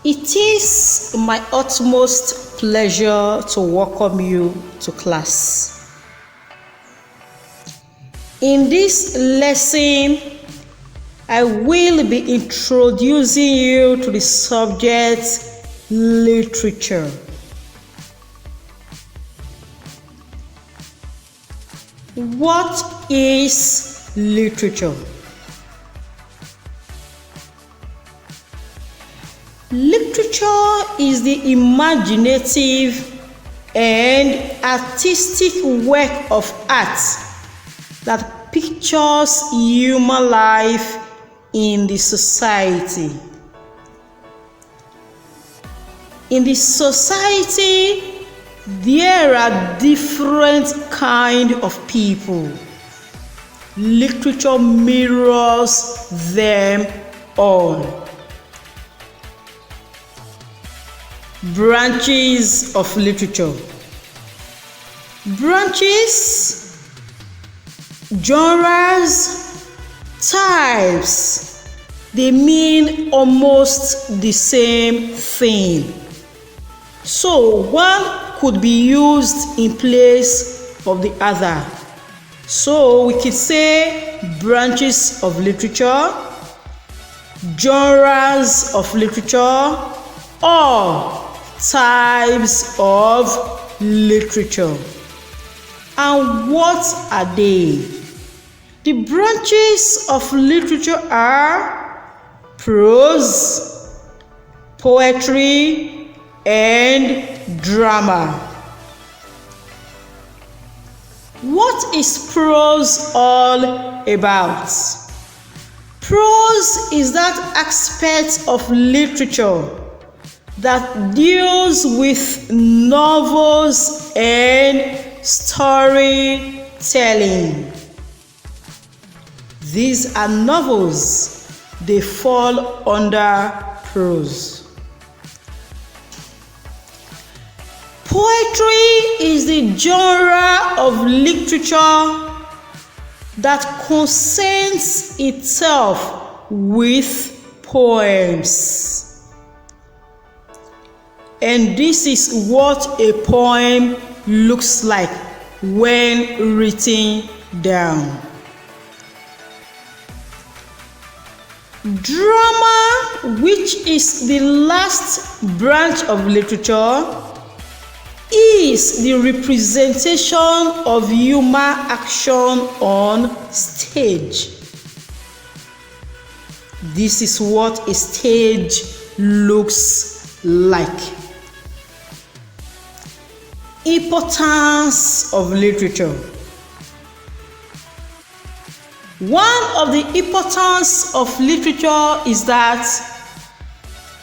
It is my utmost pleasure to welcome you to class. In this lesson, I will be introducing you to the subject literature. What is literature? Literature is the imaginative and artistic work of art that pictures human life in the society. In the society, there are different kinds of people. Literature mirrors them all. Branches of literature. Branches, genres, types, they mean almost the same thing. So one could be used in place of the other. So we can say branches of literature, genres of literature, or types of literature. And what are they? The branches of literature are prose, poetry, and drama. What is prose all about? Prose is that aspect of literature that deals with novels and storytelling. These are novels, they fall under prose. Poetry is the genre of literature that concerns itself with poems. And this is what a poem looks like when written down. Drama, which is the last branch of literature, is the representation of human action on stage. This is what a stage looks like. Importance of literature. One of the importance of literature is that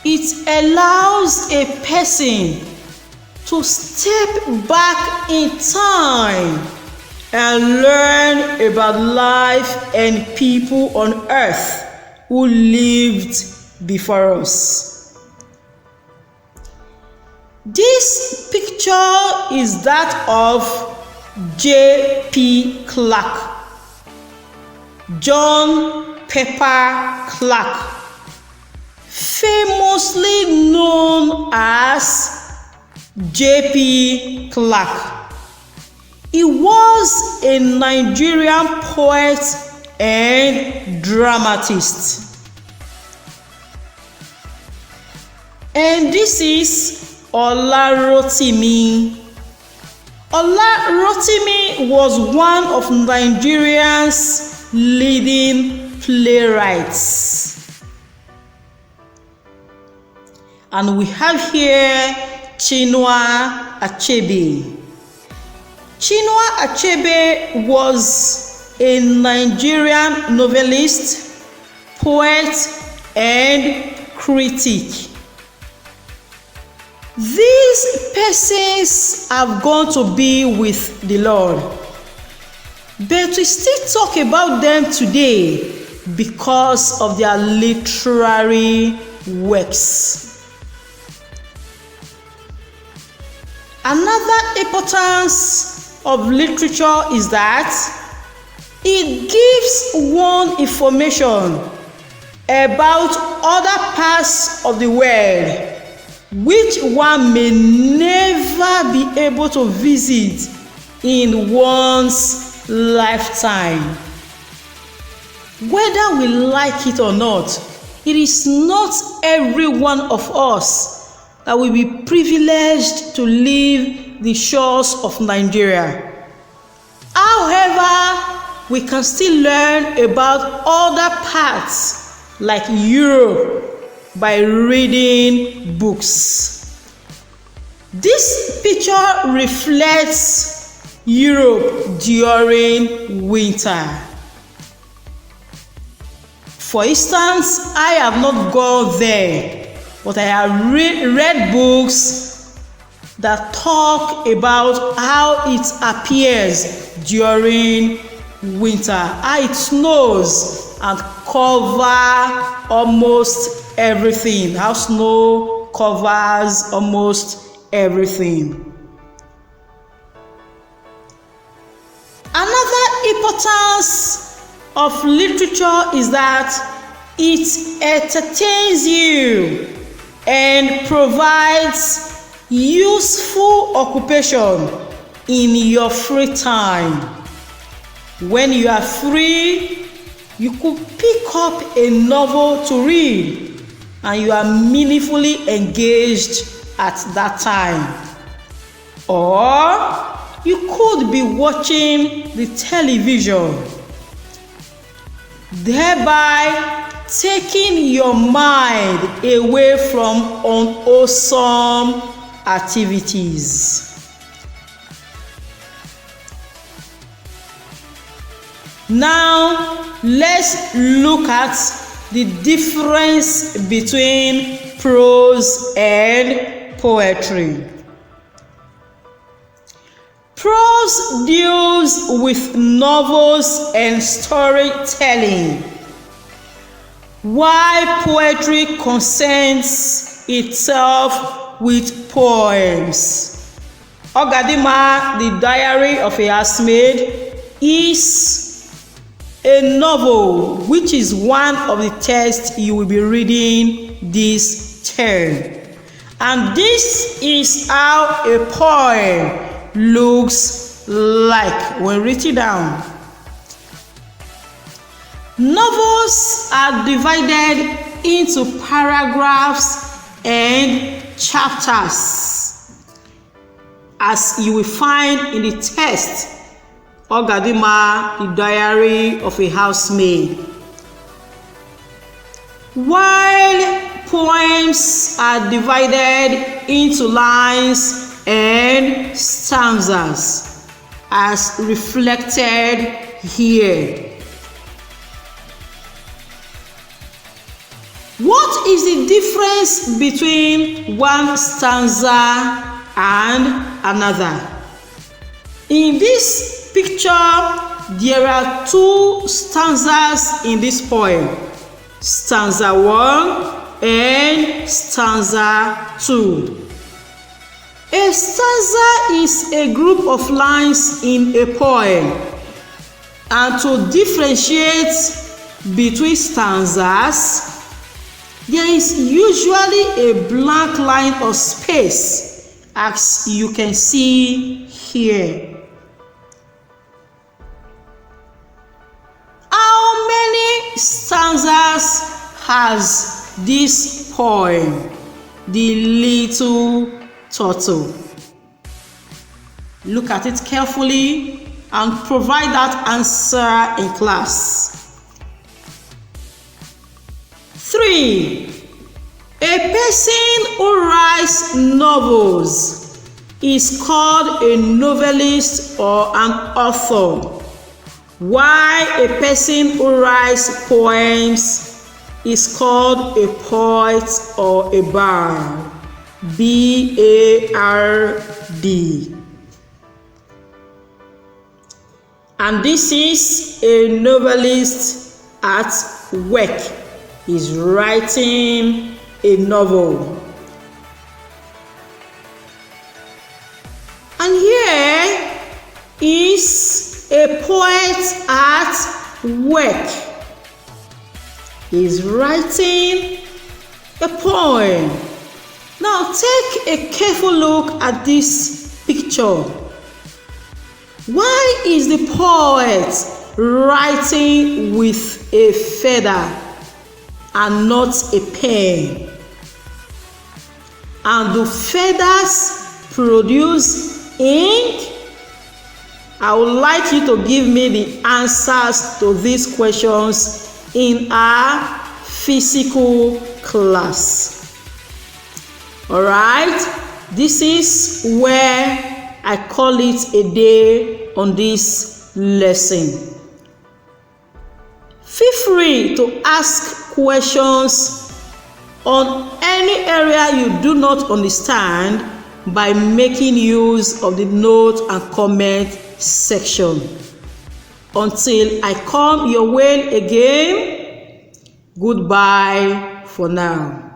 it allows a person to step back in time and learn about life and people on earth who lived before us. This picture is that of J.P. Clark, John Pepper Clark, famously known as J.P. Clark. He was a Nigerian poet and dramatist. And this is Olarotimi. Olarotimi was one of Nigeria's leading playwrights. And we have here Chinua Achebe. Chinua Achebe was a Nigerian novelist, poet, and critic. These persons have gone to be with the Lord, but we still talk about them today because of their literary works. Another importance of literature is that it gives one information about other parts of the world which one may never be able to visit in one's lifetime. Whether we like it or not, it is not every one of us that will be privileged to leave the shores of Nigeria. However, we can still learn about other parts like Europe by reading books. This picture reflects Europe during winter. For instance, I have not gone there, but I have read books that talk about how it appears during winter, how it snows and cover almost everything, how snow covers almost everything. Another importance of literature is that it entertains you and provides useful occupation in your free time. When you are free, you could pick up a novel to read and you are meaningfully engaged at that time. Or you could be watching the television, thereby taking your mind away from unwholesome activities. Now, let's look at the difference between prose and poetry. Prose deals with novels and storytelling, while poetry concerns itself with poems. Ogadima, the Diary of a Housemaid, is a novel which is one of the texts you will be reading this term. And this is how a poem looks like when written down. Novels are divided into paragraphs and chapters, as you will find in the text Ogadima, the Diary of a Housemaid. While poems are divided into lines and stanzas, as reflected here. What is the difference between one stanza and another? In this picture, there are two stanzas in this poem, stanza 1 and stanza 2. A stanza is a group of lines in a poem, and to differentiate between stanzas, there is usually a blank line of space, as you can see here. How many stanzas has this poem, The Little Turtle? Look at it carefully and provide that answer in class. 3. A person who writes novels is called a novelist or an author, while a person who writes poems is called a poet or a bard. B-A-R-D. And this is a novelist at work. He's writing a novel. And here is a poet at work. He's writing a poem. Now take a careful look at this picture. Why is the poet writing with a feather and not a pen? And do feathers produce ink? I would like you to give me the answers to these questions in our physical class. All right, this is where I call it a day on this lesson. Feel free to ask questions on any area you do not understand by making use of the note and comment section. Until I come your way again, goodbye for now.